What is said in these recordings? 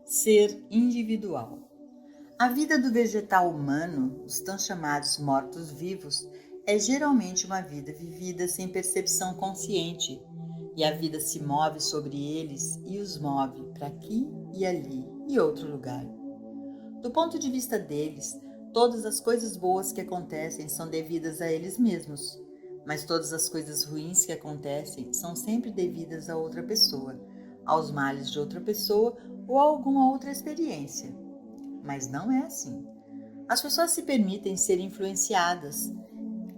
Ser individual. A vida do vegetal humano, os tão chamados mortos-vivos, é geralmente uma vida vivida sem percepção consciente, e a vida se move sobre eles e os move para aqui e ali e outro lugar. Do ponto de vista deles, todas as coisas boas que acontecem são devidas a eles mesmos, mas todas as coisas ruins que acontecem são sempre devidas a outra pessoa, aos males de outra pessoa ou a alguma outra experiência. Mas não é assim. As pessoas se permitem ser influenciadas.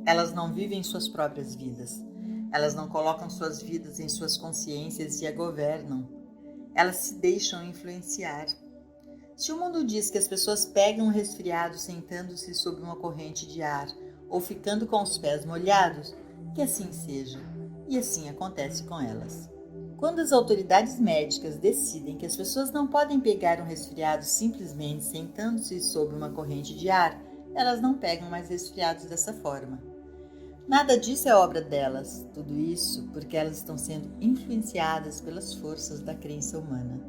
Elas não vivem suas próprias vidas. Elas não colocam suas vidas em suas consciências e a governam. Elas se deixam influenciar. Se o mundo diz que as pessoas pegam um resfriado sentando-se sob uma corrente de ar ou ficando com os pés molhados, que assim seja. E assim acontece com elas. Quando as autoridades médicas decidem que as pessoas não podem pegar um resfriado simplesmente sentando-se sob uma corrente de ar, elas não pegam mais resfriados dessa forma. Nada disso é obra delas, tudo isso porque elas estão sendo influenciadas pelas forças da crença humana.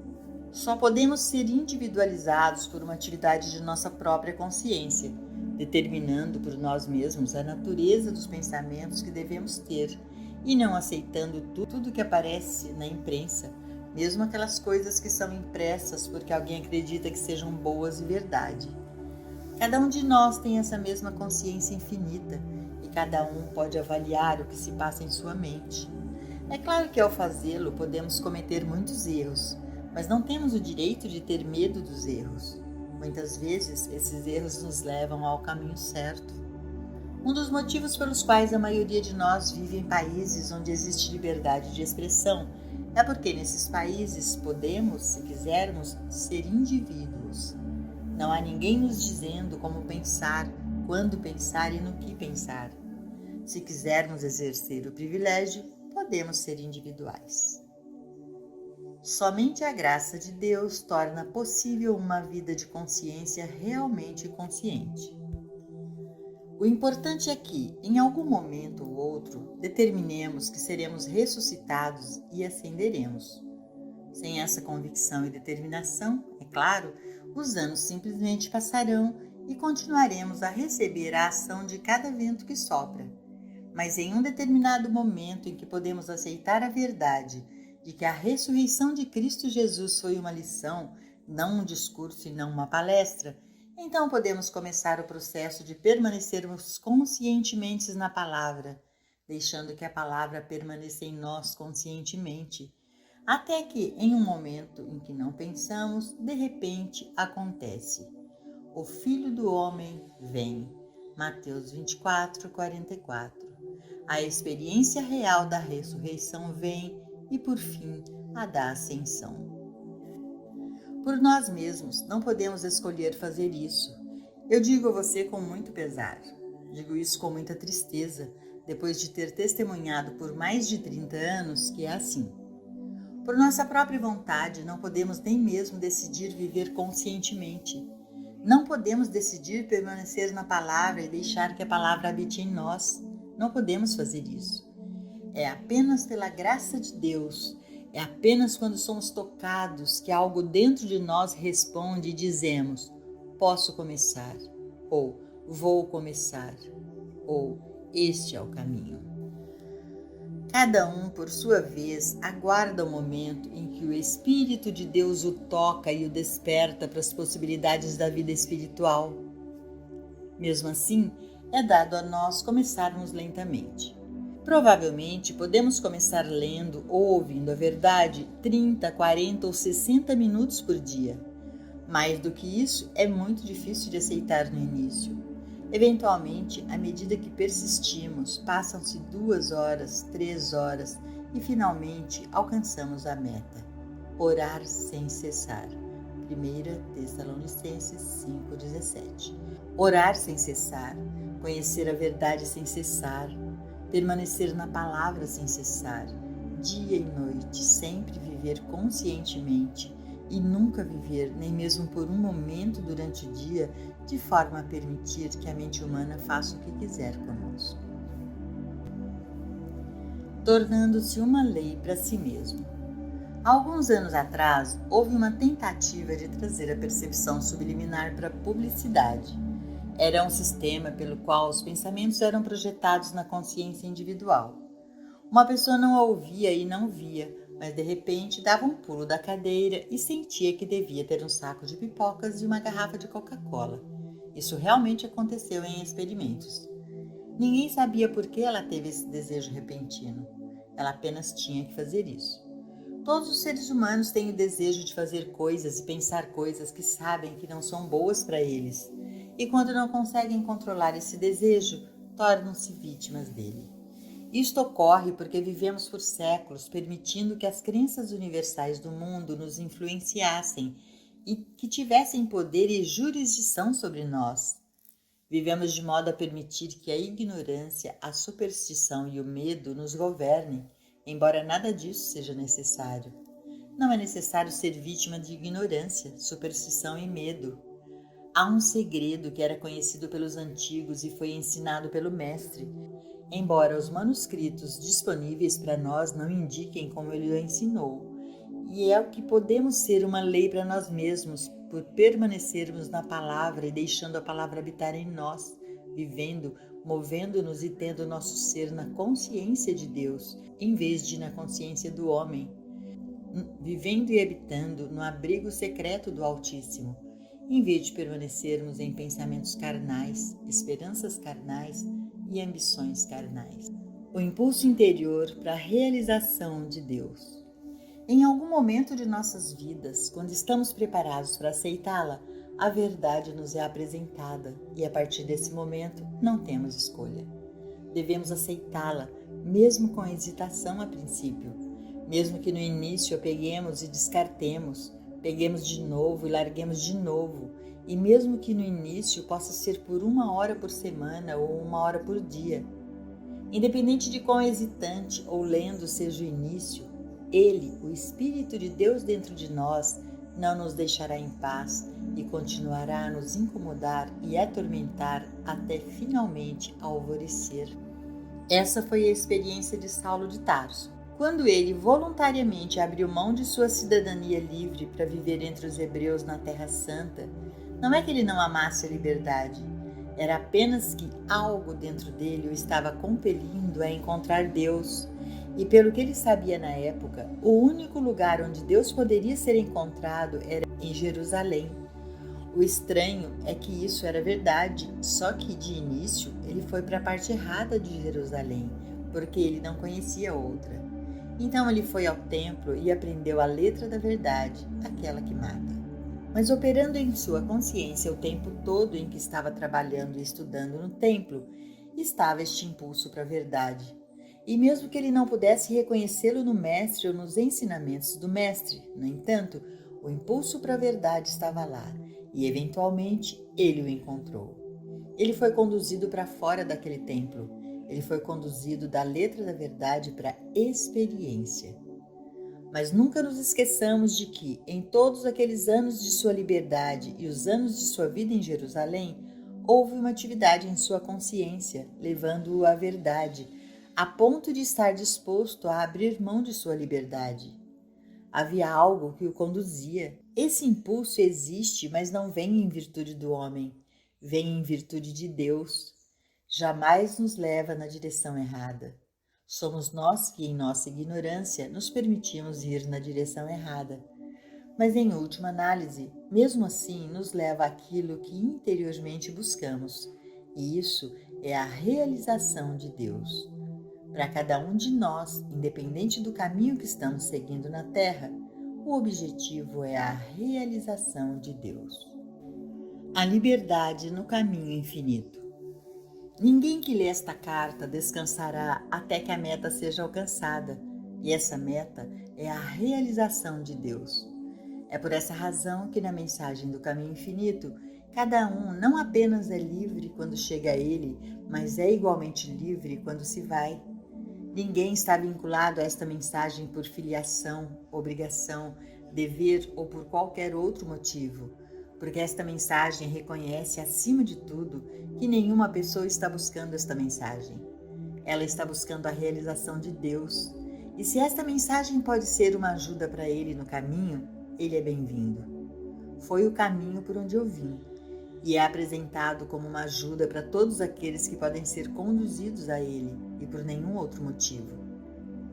Só podemos ser individualizados por uma atividade de nossa própria consciência, determinando por nós mesmos a natureza dos pensamentos que devemos ter, e não aceitando tudo que aparece na imprensa, mesmo aquelas coisas que são impressas porque alguém acredita que sejam boas e verdade. Cada um de nós tem essa mesma consciência infinita e cada um pode avaliar o que se passa em sua mente. É claro que ao fazê-lo podemos cometer muitos erros, mas não temos o direito de ter medo dos erros. Muitas vezes esses erros nos levam ao caminho certo. Um dos motivos pelos quais a maioria de nós vive em países onde existe liberdade de expressão é porque nesses países podemos, se quisermos, ser indivíduos. Não há ninguém nos dizendo como pensar, quando pensar e no que pensar. Se quisermos exercer o privilégio, podemos ser individuais. Somente a graça de Deus torna possível uma vida de consciência realmente consciente. O importante é que, em algum momento ou outro, determinemos que seremos ressuscitados e ascenderemos. Sem essa convicção e determinação, é claro, os anos simplesmente passarão e continuaremos a receber a ação de cada vento que sopra. Mas em um determinado momento em que podemos aceitar a verdade de que a ressurreição de Cristo Jesus foi uma lição, não um discurso e não uma palestra, então podemos começar o processo de permanecermos conscientemente na palavra, deixando que a palavra permaneça em nós conscientemente, até que, em um momento em que não pensamos, de repente acontece. O Filho do Homem vem. Mateus 24, 44. A experiência real da ressurreição vem e, por fim, a da ascensão. Por nós mesmos, não podemos escolher fazer isso. Eu digo a você com muito pesar. Digo isso com muita tristeza, depois de ter testemunhado por mais de 30 anos que é assim. Por nossa própria vontade, não podemos nem mesmo decidir viver conscientemente. Não podemos decidir permanecer na palavra e deixar que a palavra habite em nós. Não podemos fazer isso. É apenas pela graça de Deus, é apenas quando somos tocados que algo dentro de nós responde e dizemos: posso começar, ou vou começar, ou este é o caminho. Cada um, por sua vez, aguarda o momento em que o Espírito de Deus o toca e o desperta para as possibilidades da vida espiritual. Mesmo assim, é dado a nós começarmos lentamente. Provavelmente podemos começar lendo ou ouvindo a verdade 30, 40 ou 60 minutos por dia. Mais do que isso, é muito difícil de aceitar no início. Eventualmente, à medida que persistimos, passam-se 2 horas, 3 horas e finalmente alcançamos a meta. Orar sem cessar. 1 Tessalonicenses 5,17. Orar sem cessar, conhecer a verdade sem cessar, permanecer na palavra sem cessar, dia e noite, sempre viver conscientemente e nunca viver, nem mesmo por um momento durante o dia, de forma a permitir que a mente humana faça o que quiser conosco. Tornando-se uma lei para si mesmo. Alguns anos atrás, houve uma tentativa de trazer a percepção subliminar para a publicidade. Era um sistema pelo qual os pensamentos eram projetados na consciência individual. Uma pessoa não a ouvia e não via, mas de repente dava um pulo da cadeira e sentia que devia ter um saco de pipocas e uma garrafa de Coca-Cola. Isso realmente aconteceu em experimentos. Ninguém sabia por que ela teve esse desejo repentino. Ela apenas tinha que fazer isso. Todos os seres humanos têm o desejo de fazer coisas e pensar coisas que sabem que não são boas para eles. E quando não conseguem controlar esse desejo, tornam-se vítimas dele. Isto ocorre porque vivemos por séculos permitindo que as crenças universais do mundo nos influenciassem e que tivessem poder e jurisdição sobre nós. Vivemos de modo a permitir que a ignorância, a superstição e o medo nos governem, embora nada disso seja necessário. Não é necessário ser vítima de ignorância, superstição e medo. Há um segredo que era conhecido pelos antigos e foi ensinado pelo Mestre, embora os manuscritos disponíveis para nós não indiquem como ele o ensinou, e é o que podemos ser uma lei para nós mesmos, por permanecermos na palavra e deixando a palavra habitar em nós, vivendo, movendo-nos e tendo nosso ser na consciência de Deus, em vez de na consciência do homem, vivendo e habitando no abrigo secreto do Altíssimo, em vez de permanecermos em pensamentos carnais, esperanças carnais e ambições carnais. O impulso interior para a realização de Deus. Em algum momento de nossas vidas, quando estamos preparados para aceitá-la, a verdade nos é apresentada e a partir desse momento não temos escolha. Devemos aceitá-la, mesmo com hesitação a princípio, mesmo que no início a peguemos e descartemos, peguemos de novo e larguemos de novo, e mesmo que no início possa ser por 1 hora por semana ou 1 hora por dia. Independente de quão hesitante ou lento seja o início, Ele, o Espírito de Deus dentro de nós, não nos deixará em paz e continuará a nos incomodar e atormentar até finalmente alvorecer. Essa foi a experiência de Saulo de Tarso. Quando ele voluntariamente abriu mão de sua cidadania livre para viver entre os hebreus na Terra Santa, não é que ele não amasse a liberdade, era apenas que algo dentro dele o estava compelindo a encontrar Deus. E pelo que ele sabia na época, o único lugar onde Deus poderia ser encontrado era em Jerusalém. O estranho é que isso era verdade, só que de início ele foi para a parte errada de Jerusalém, porque ele não conhecia outra. Então ele foi ao templo e aprendeu a letra da verdade, aquela que mata. Mas operando em sua consciência o tempo todo em que estava trabalhando e estudando no templo, estava este impulso para a verdade. E mesmo que ele não pudesse reconhecê-lo no mestre ou nos ensinamentos do mestre, no entanto, o impulso para a verdade estava lá e, eventualmente, ele o encontrou. Ele foi conduzido para fora daquele templo. Ele foi conduzido da letra da verdade para a experiência. Mas nunca nos esqueçamos de que, em todos aqueles anos de sua liberdade e os anos de sua vida em Jerusalém, houve uma atividade em sua consciência, levando-o à verdade, a ponto de estar disposto a abrir mão de sua liberdade. Havia algo que o conduzia. Esse impulso existe, mas não vem em virtude do homem, vem em virtude de Deus. Jamais nos leva na direção errada. Somos nós que, em nossa ignorância, nos permitimos ir na direção errada. Mas, em última análise, mesmo assim, nos leva àquilo que interiormente buscamos, e isso é a realização de Deus. Para cada um de nós, independente do caminho que estamos seguindo na Terra, o objetivo é a realização de Deus. A liberdade no caminho infinito. Ninguém que lê esta carta descansará até que a meta seja alcançada, e essa meta é a realização de Deus. É por essa razão que na mensagem do caminho infinito, cada um não apenas é livre quando chega a ele, mas é igualmente livre quando se vai. Ninguém está vinculado a esta mensagem por filiação, obrigação, dever ou por qualquer outro motivo, porque esta mensagem reconhece, acima de tudo, que nenhuma pessoa está buscando esta mensagem. Ela está buscando a realização de Deus, E se esta mensagem pode ser uma ajuda para ele no caminho, ele é bem-vindo. Foi o caminho por onde eu vim, e é apresentado como uma ajuda para todos aqueles que podem ser conduzidos a ele e por nenhum outro motivo.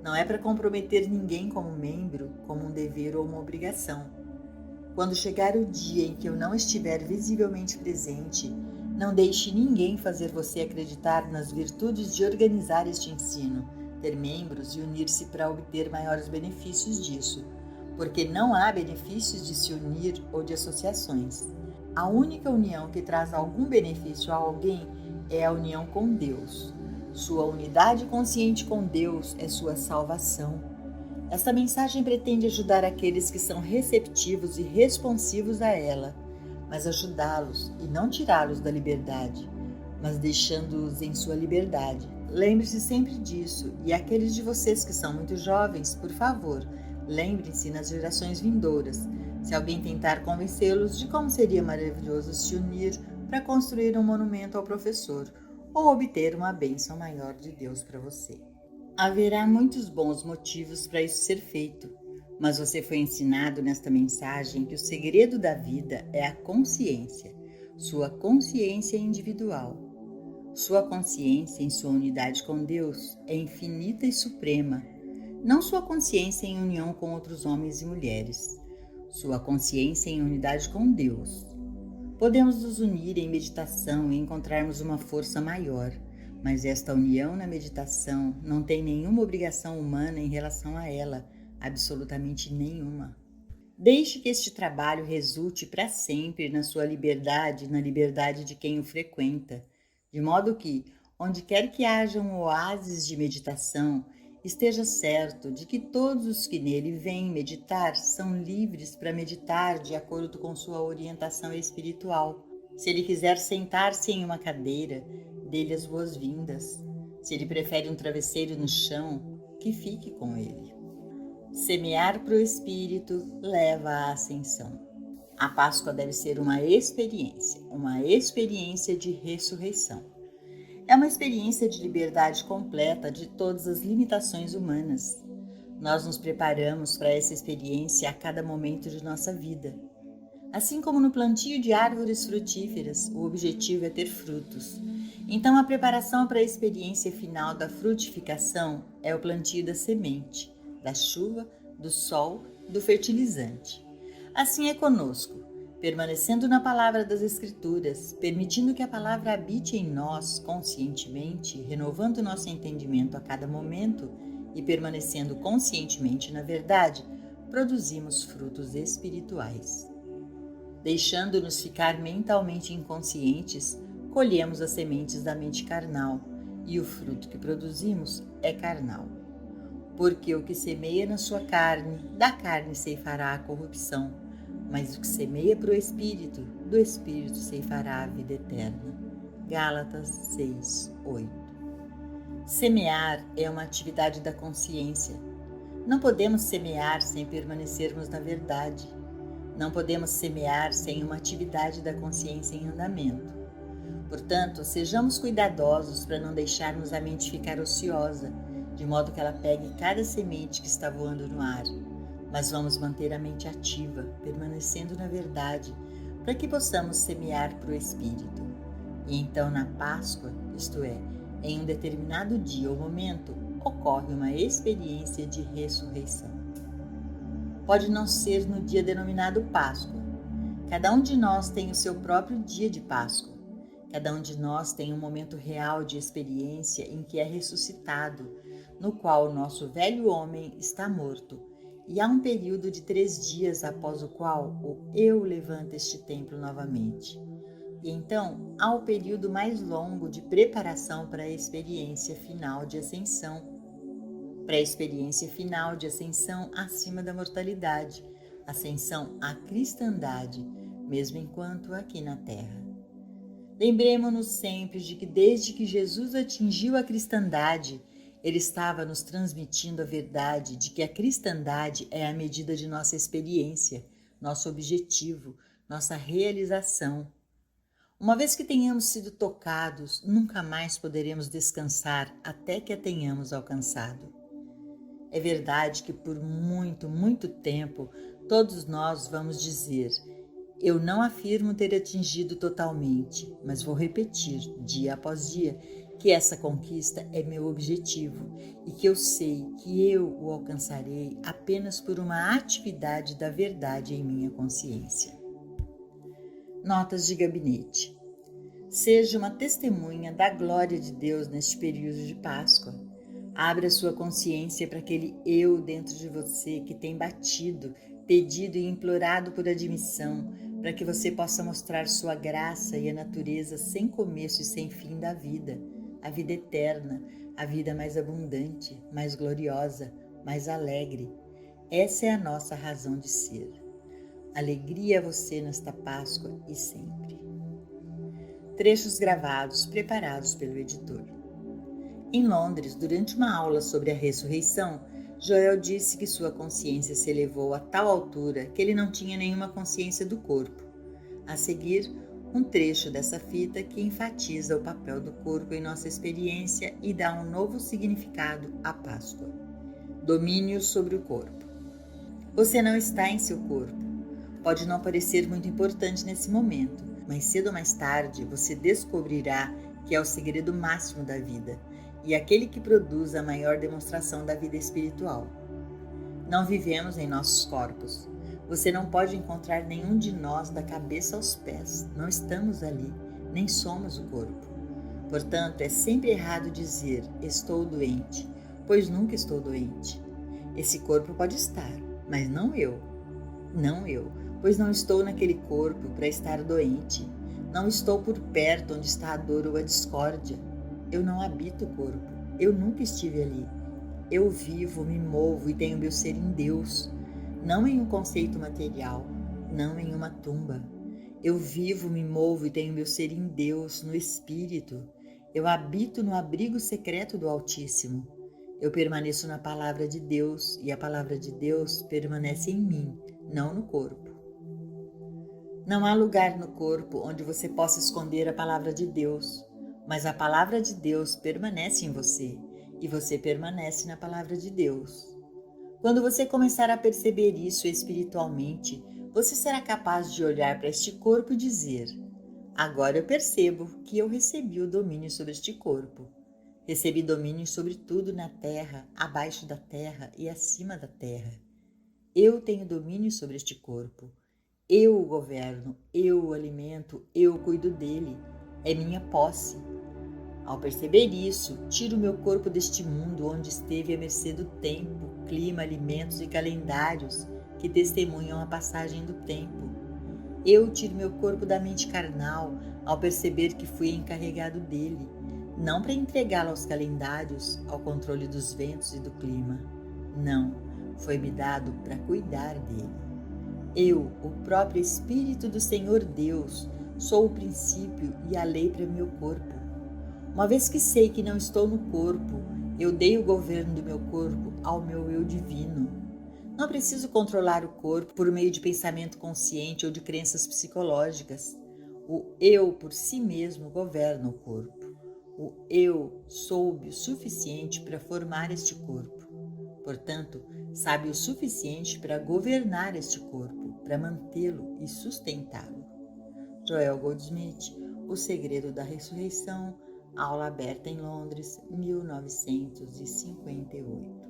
Não é para comprometer ninguém como membro, como um dever ou uma obrigação. Quando chegar o dia em que eu não estiver visivelmente presente, não deixe ninguém fazer você acreditar nas virtudes de organizar este ensino, ter membros e unir-se para obter maiores benefícios disso, porque não há benefícios de se unir ou de associações. A única união que traz algum benefício a alguém é a união com Deus. Sua unidade consciente com Deus é sua salvação. Esta mensagem pretende ajudar aqueles que são receptivos e responsivos a ela, mas ajudá-los e não tirá-los da liberdade, mas deixando-os em sua liberdade. Lembre-se sempre disso, e aqueles de vocês que são muito jovens, por favor, lembrem-se nas gerações vindouras, se alguém tentar convencê-los de como seria maravilhoso se unir para construir um monumento ao professor ou obter uma bênção maior de Deus para você. Haverá muitos bons motivos para isso ser feito, mas você foi ensinado nesta mensagem que o segredo da vida é a consciência, sua consciência individual. Sua consciência em sua unidade com Deus é infinita e suprema, não sua consciência em união com outros homens e mulheres, sua consciência em unidade com Deus. Podemos nos unir em meditação e encontrarmos uma força maior, mas esta união na meditação não tem nenhuma obrigação humana em relação a ela, absolutamente nenhuma. Deixe que este trabalho resulte para sempre na sua liberdade, na liberdade de quem o frequenta, de modo que, onde quer que haja um oásis de meditação, esteja certo de que todos os que nele vêm meditar são livres para meditar de acordo com sua orientação espiritual. Se ele quiser sentar-se em uma cadeira, dê-lhe as boas-vindas. Se ele prefere um travesseiro no chão, que fique com ele. Semear para o espírito leva à ascensão. A Páscoa deve ser uma experiência de ressurreição. É uma experiência de liberdade completa de todas as limitações humanas. Nós nos preparamos para essa experiência a cada momento de nossa vida. Assim como no plantio de árvores frutíferas, o objetivo é ter frutos. Então, a preparação para a experiência final da frutificação é o plantio da semente, da chuva, do sol, do fertilizante. Assim é conosco, permanecendo na palavra das Escrituras, permitindo que a palavra habite em nós conscientemente, renovando nosso entendimento a cada momento e permanecendo conscientemente na verdade, produzimos frutos espirituais. Deixando-nos ficar mentalmente inconscientes, colhemos as sementes da mente carnal, e o fruto que produzimos é carnal. Porque o que semeia na sua carne, da carne ceifará a corrupção, mas o que semeia para o Espírito, do Espírito ceifará a vida eterna. Gálatas 6:8. Semear é uma atividade da consciência. Não podemos semear sem permanecermos na verdade. Não podemos semear sem uma atividade da consciência em andamento. Portanto, sejamos cuidadosos para não deixarmos a mente ficar ociosa, de modo que ela pegue cada semente que está voando no ar. Mas vamos manter a mente ativa, permanecendo na verdade, para que possamos semear para o Espírito. E então, na Páscoa, isto é, em um determinado dia ou momento, ocorre uma experiência de ressurreição. Pode não ser no dia denominado Páscoa. Cada um de nós tem o seu próprio dia de Páscoa. Cada um de nós tem um momento real de experiência em que é ressuscitado, no qual o nosso velho homem está morto, e há um período de 3 dias após o qual o eu levanta este templo novamente. E então há o período mais longo de preparação para a experiência final de ascensão. Para a experiência final de ascensão acima da mortalidade, ascensão à cristandade, mesmo enquanto aqui na Terra. Lembremo-nos sempre de que desde que Jesus atingiu a cristandade, ele estava nos transmitindo a verdade de que a cristandade é a medida de nossa experiência, nosso objetivo, nossa realização. Uma vez que tenhamos sido tocados, nunca mais poderemos descansar até que a tenhamos alcançado. É verdade que por muito, muito tempo todos nós vamos dizer: eu não afirmo ter atingido totalmente, mas vou repetir, dia após dia, que essa conquista é meu objetivo e que eu sei que eu o alcançarei apenas por uma atividade da verdade em minha consciência. Notas de gabinete. Seja uma testemunha da glória de Deus neste período de Páscoa. Abra sua consciência para aquele eu dentro de você que tem batido, pedido e implorado por admissão, para que você possa mostrar sua graça e a natureza sem começo e sem fim da vida, a vida eterna, a vida mais abundante, mais gloriosa, mais alegre. Essa é a nossa razão de ser. Alegria a você nesta Páscoa e sempre. Trechos gravados, preparados pelo editor. Em Londres, durante uma aula sobre a ressurreição, Joel disse que sua consciência se elevou a tal altura que ele não tinha nenhuma consciência do corpo. A seguir, um trecho dessa fita que enfatiza o papel do corpo em nossa experiência e dá um novo significado à Páscoa. Domínio sobre o corpo. Você não está em seu corpo. Pode não parecer muito importante nesse momento, mas cedo ou mais tarde você descobrirá que é o segredo máximo da vida e aquele que produz a maior demonstração da vida espiritual. Não vivemos em nossos corpos. Você não pode encontrar nenhum de nós da cabeça aos pés. Não estamos ali, nem somos o corpo. Portanto, é sempre errado dizer estou doente, pois nunca estou doente. Esse corpo pode estar, mas não eu. Não eu, pois não estou naquele corpo para estar doente. Não estou por perto onde está a dor ou a discórdia. Eu não habito o corpo. Eu nunca estive ali. Eu vivo, me movo e tenho meu ser em Deus, não em um conceito material, não em uma tumba. Eu vivo, me movo e tenho meu ser em Deus, no Espírito. Eu habito no abrigo secreto do Altíssimo. Eu permaneço na palavra de Deus e a palavra de Deus permanece em mim, não no corpo. Não há lugar no corpo onde você possa esconder a palavra de Deus, mas a palavra de Deus permanece em você e você permanece na palavra de Deus. Quando você começar a perceber isso espiritualmente, você será capaz de olhar para este corpo e dizer: agora eu percebo que eu recebi o domínio sobre este corpo. Recebi domínio sobre tudo na terra, abaixo da terra e acima da terra. Eu tenho domínio sobre este corpo. Eu o governo, eu o alimento, eu cuido dele. É minha posse. Ao perceber isso, tiro meu corpo deste mundo onde esteve à mercê do tempo, clima, alimentos e calendários que testemunham a passagem do tempo. Eu tiro meu corpo da mente carnal ao perceber que fui encarregado dele, não para entregá-lo aos calendários, ao controle dos ventos e do clima. Não, foi-me dado para cuidar dele. Eu, o próprio Espírito do Senhor Deus, sou o princípio e a lei para meu corpo. Uma vez que sei que não estou no corpo, eu dei o governo do meu corpo ao meu eu divino. Não preciso controlar o corpo por meio de pensamento consciente ou de crenças psicológicas. O eu por si mesmo governa o corpo. O eu soube o suficiente para formar este corpo. Portanto, sabe o suficiente para governar este corpo, para mantê-lo e sustentá-lo. Joel Goldsmith, O Segredo da Ressurreição, aula aberta em Londres, 1958.